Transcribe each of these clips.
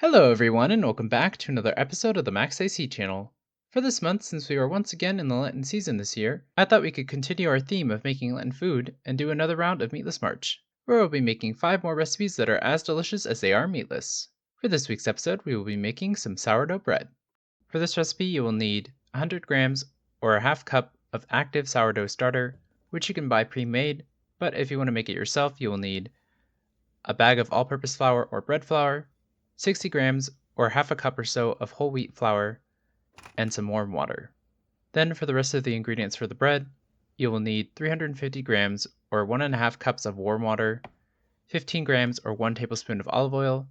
Hello, everyone, and welcome back to another episode of the Max AC channel. For this month, since we are once again in the Lenten season this year, I thought we could continue our theme of making Lenten food and do another round of Meatless March, where we'll be making 5 more recipes that are as delicious as they are meatless. For this week's episode, we will be making some sourdough bread. For this recipe, you will need 100 grams or a half cup of active sourdough starter, which you can buy pre-made, but if you want to make it yourself, you will need a bag of all-purpose flour or bread flour, 60 grams or half a cup or so of whole wheat flour, and some warm water. Then for the rest of the ingredients for the bread, you will need 350 grams or 1.5 cups of warm water, 15 grams or 1 tablespoon of olive oil,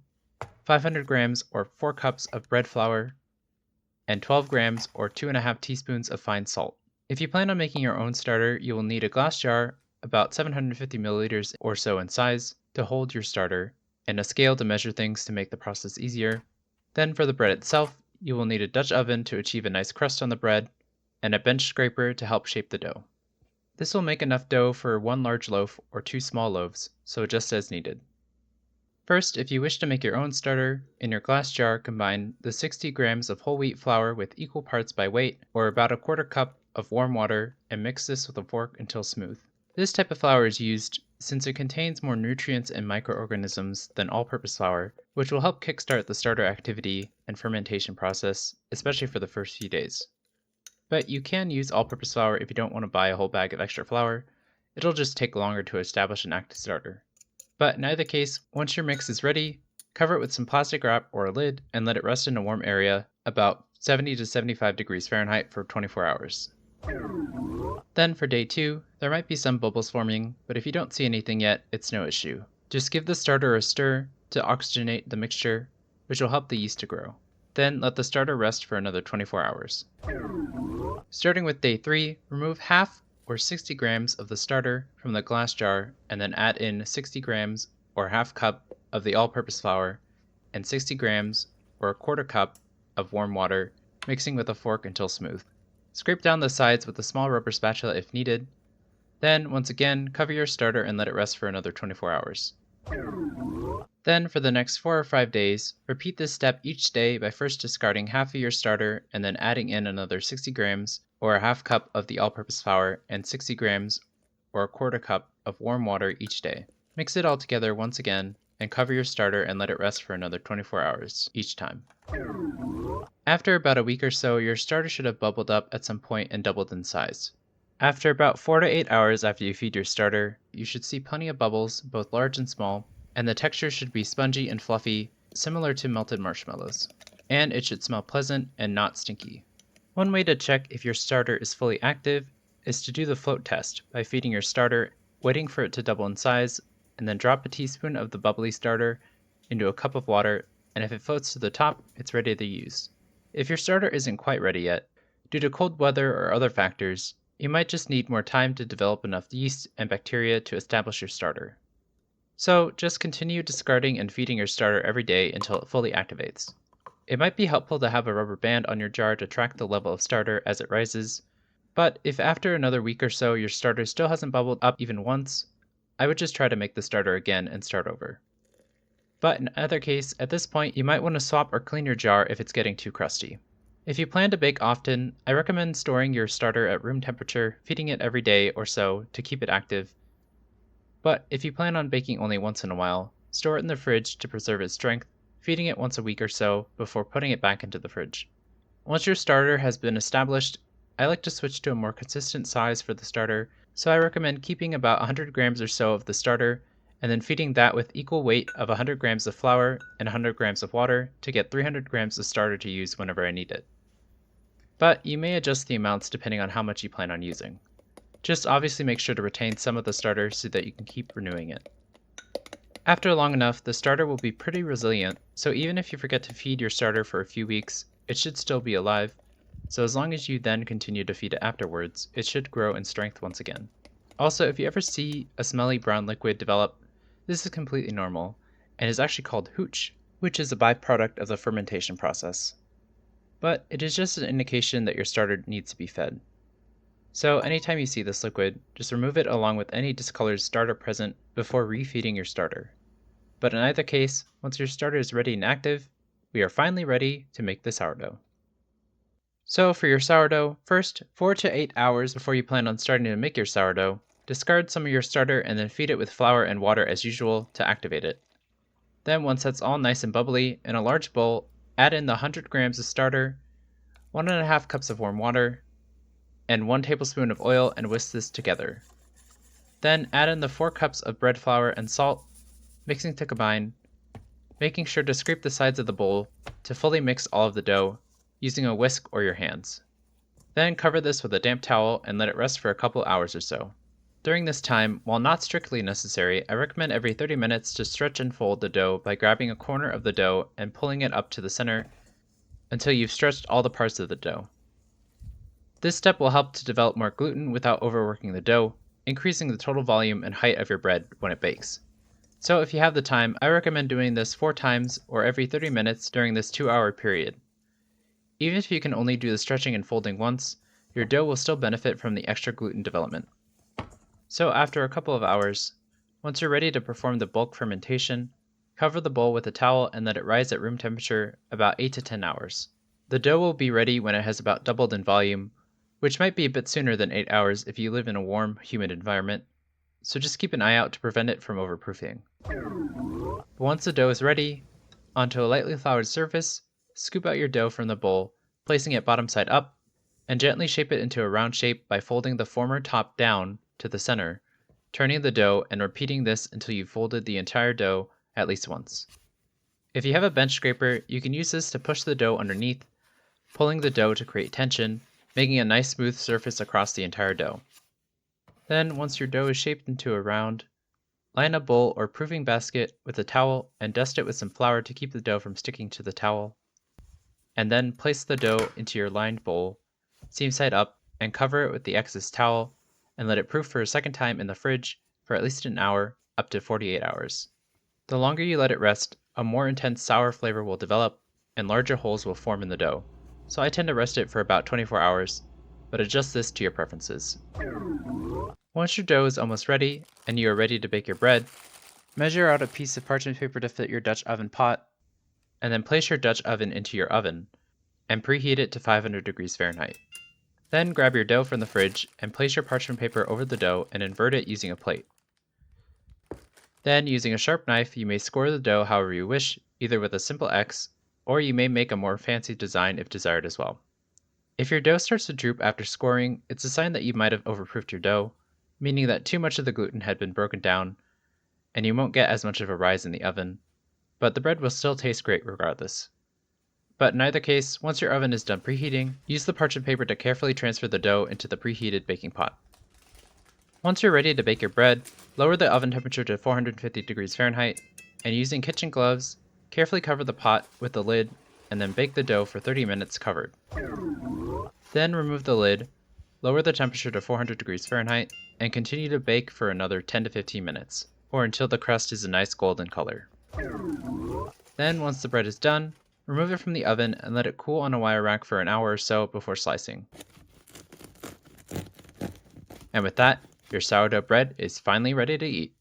500 grams or 4 cups of bread flour, and 12 grams or 2.5 teaspoons of fine salt. If you plan on making your own starter, you will need a glass jar about 750 milliliters or so in size to hold your starter, and a scale to measure things to make the process easier. Then for the bread itself, you will need a Dutch oven to achieve a nice crust on the bread, and a bench scraper to help shape the dough. This will make enough dough for 1 large loaf or 2 small loaves, so just as needed. First, if you wish to make your own starter, in your glass jar combine the 60 grams of whole wheat flour with equal parts by weight, or about a quarter cup of warm water, and mix this with a fork until smooth. This type of flour is used since it contains more nutrients and microorganisms than all-purpose flour, which will help kickstart the starter activity and fermentation process, especially for the first few days. But you can use all-purpose flour if you don't want to buy a whole bag of extra flour. It'll just take longer to establish an active starter. But in either case, once your mix is ready, cover it with some plastic wrap or a lid and let it rest in a warm area about 70 to 75 degrees Fahrenheit for 24 hours. Then for day 2, there might be some bubbles forming, but if you don't see anything yet, it's no issue. Just give the starter a stir to oxygenate the mixture, which will help the yeast to grow. Then let the starter rest for another 24 hours. Starting with day 3, remove half or 60 grams of the starter from the glass jar and then add in 60 grams or half cup of the all-purpose flour and 60 grams or a quarter cup of warm water, mixing with a fork until smooth. Scrape down the sides with a small rubber spatula if needed. Then, once again, cover your starter and let it rest for another 24 hours. Then, for the next 4 or 5 days, repeat this step each day by first discarding half of your starter and then adding in another 60 grams or a half cup of the all-purpose flour and 60 grams or a quarter cup of warm water each day. Mix it all together once again and cover your starter and let it rest for another 24 hours each time. After about a week or so, your starter should have bubbled up at some point and doubled in size. After about 4 to 8 hours after you feed your starter, you should see plenty of bubbles, both large and small, and the texture should be spongy and fluffy, similar to melted marshmallows. And it should smell pleasant and not stinky. One way to check if your starter is fully active is to do the float test by feeding your starter, waiting for it to double in size, and then drop a teaspoon of the bubbly starter into a cup of water, and if it floats to the top, it's ready to use. If your starter isn't quite ready yet, due to cold weather or other factors, you might just need more time to develop enough yeast and bacteria to establish your starter. So just continue discarding and feeding your starter every day until it fully activates. It might be helpful to have a rubber band on your jar to track the level of starter as it rises, but if after another week or so your starter still hasn't bubbled up even once, I would just try to make the starter again and start over. But in either case, at this point you might want to swap or clean your jar if it's getting too crusty. If you plan to bake often, I recommend storing your starter at room temperature, feeding it every day or so to keep it active. But if you plan on baking only once in a while, store it in the fridge to preserve its strength, feeding it once a week or so before putting it back into the fridge. Once your starter has been established, I like to switch to a more consistent size for the starter, so I recommend keeping about 100 grams or so of the starter and then feeding that with equal weight of 100 grams of flour and 100 grams of water to get 300 grams of starter to use whenever I need it. But you may adjust the amounts depending on how much you plan on using. Just obviously make sure to retain some of the starter so that you can keep renewing it. After long enough, the starter will be pretty resilient, so even if you forget to feed your starter for a few weeks, it should still be alive, so as long as you then continue to feed it afterwards, it should grow in strength once again. Also, if you ever see a smelly brown liquid develop, this is completely normal, and is actually called hooch, which is a byproduct of the fermentation process. But it is just an indication that your starter needs to be fed. So anytime you see this liquid, just remove it along with any discolored starter present before refeeding your starter. But in either case, once your starter is ready and active, we are finally ready to make the sourdough. So for your sourdough, first 4 to 8 hours before you plan on starting to make your sourdough, discard some of your starter and then feed it with flour and water as usual to activate it. Then once that's all nice and bubbly, in a large bowl, add in the 100 grams of starter, 1.5 cups of warm water, and 1 tablespoon of oil and whisk this together. Then add in the 4 cups of bread flour and salt, mixing to combine, making sure to scrape the sides of the bowl to fully mix all of the dough using a whisk or your hands. Then cover this with a damp towel and let it rest for a couple hours or so. During this time, while not strictly necessary, I recommend every 30 minutes to stretch and fold the dough by grabbing a corner of the dough and pulling it up to the center until you've stretched all the parts of the dough. This step will help to develop more gluten without overworking the dough, increasing the total volume and height of your bread when it bakes. So if you have the time, I recommend doing this 4 times or every 30 minutes during this 2-hour period. Even if you can only do the stretching and folding once, your dough will still benefit from the extra gluten development. So after a couple of hours, once you're ready to perform the bulk fermentation, cover the bowl with a towel and let it rise at room temperature about 8 to 10 hours. The dough will be ready when it has about doubled in volume, which might be a bit sooner than 8 hours if you live in a warm, humid environment, so just keep an eye out to prevent it from overproofing. But once the dough is ready, onto a lightly floured surface, scoop out your dough from the bowl, placing it bottom side up, and gently shape it into a round shape by folding the former top down to the center, turning the dough and repeating this until you've folded the entire dough at least once. If you have a bench scraper, you can use this to push the dough underneath, pulling the dough to create tension, making a nice smooth surface across the entire dough. Then, once your dough is shaped into a round, line a bowl or proofing basket with a towel and dust it with some flour to keep the dough from sticking to the towel. And then place the dough into your lined bowl, seam side up, and cover it with the excess towel and let it proof for a second time in the fridge for at least an hour, up to 48 hours. The longer you let it rest, a more intense sour flavor will develop and larger holes will form in the dough. So I tend to rest it for about 24 hours, but adjust this to your preferences. Once your dough is almost ready and you are ready to bake your bread, measure out a piece of parchment paper to fit your Dutch oven pot, and then place your Dutch oven into your oven and preheat it to 500 degrees Fahrenheit. Then grab your dough from the fridge and place your parchment paper over the dough and invert it using a plate. Then, using a sharp knife, you may score the dough however you wish, either with a simple X, or you may make a more fancy design if desired as well. If your dough starts to droop after scoring, it's a sign that you might have overproofed your dough, meaning that too much of the gluten had been broken down, and you won't get as much of a rise in the oven, but the bread will still taste great regardless. But in either case, once your oven is done preheating, use the parchment paper to carefully transfer the dough into the preheated baking pot. Once you're ready to bake your bread, lower the oven temperature to 450 degrees Fahrenheit, and using kitchen gloves, carefully cover the pot with the lid and then bake the dough for 30 minutes covered. Then remove the lid, lower the temperature to 400 degrees Fahrenheit, and continue to bake for another 10 to 15 minutes, or until the crust is a nice golden color. Then, once the bread is done, remove it from the oven and let it cool on a wire rack for an hour or so before slicing. And with that, your sourdough bread is finally ready to eat.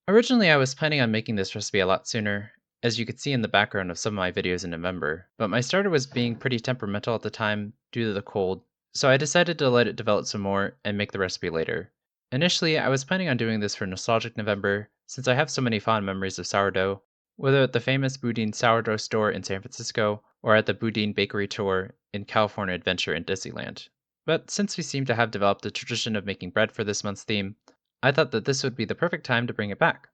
Originally, I was planning on making this recipe a lot sooner, as you could see in the background of some of my videos in November, but my starter was being pretty temperamental at the time due to the cold, so I decided to let it develop some more and make the recipe later. Initially, I was planning on doing this for Nostalgic November, since I have so many fond memories of sourdough, whether at the famous Boudin sourdough store in San Francisco or at the Boudin Bakery Tour in California Adventure in Disneyland. But since we seem to have developed a tradition of making bread for this month's theme, I thought that this would be the perfect time to bring it back.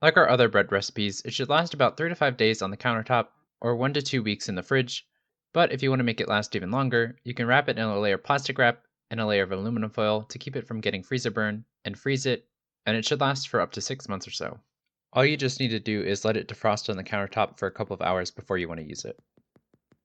Like our other bread recipes, it should last about 3 to 5 days on the countertop or 1 to 2 weeks in the fridge. But if you want to make it last even longer, you can wrap it in a layer of plastic wrap and a layer of aluminum foil to keep it from getting freezer burn and freeze it, and it should last for up to 6 months or so. All you just need to do is let it defrost on the countertop for a couple of hours before you want to use it.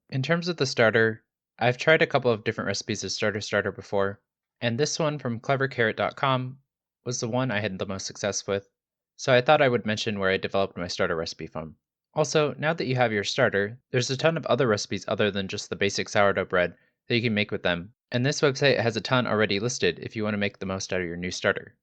In terms of the starter, I've tried a couple of different recipes of starter before, and this one from clevercarrot.com was the one I had the most success with, so I thought I would mention where I developed my starter recipe from. Also, now that you have your starter, there's a ton of other recipes other than just the basic sourdough bread that you can make with them, and this website has a ton already listed if you want to make the most out of your new starter.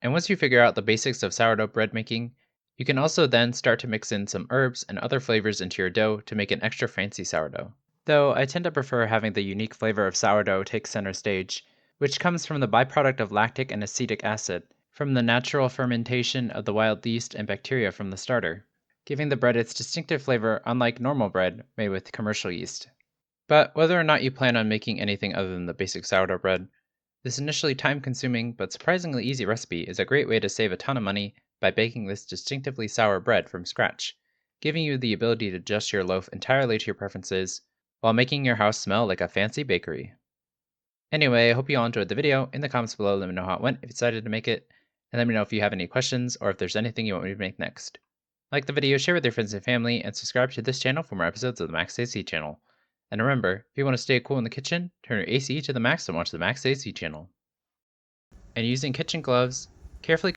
And once you figure out the basics of sourdough bread making, you can also then start to mix in some herbs and other flavors into your dough to make an extra fancy sourdough. Though I tend to prefer having the unique flavor of sourdough take center stage, which comes from the byproduct of lactic and acetic acid, from the natural fermentation of the wild yeast and bacteria from the starter, giving the bread its distinctive flavor unlike normal bread made with commercial yeast. But whether or not you plan on making anything other than the basic sourdough bread, this initially time-consuming but surprisingly easy recipe is a great way to save a ton of money by baking this distinctively sour bread from scratch, giving you the ability to adjust your loaf entirely to your preferences while making your house smell like a fancy bakery. Anyway, I hope you all enjoyed the video. In the comments below, let me know how it went if you decided to make it, and let me know if you have any questions or if there's anything you want me to make next. Like the video, share with your friends and family, and subscribe to this channel for more episodes of the Max AC channel. And remember, if you want to stay cool in the kitchen, turn your AC to the max and watch the Max AC channel. And using kitchen gloves, carefully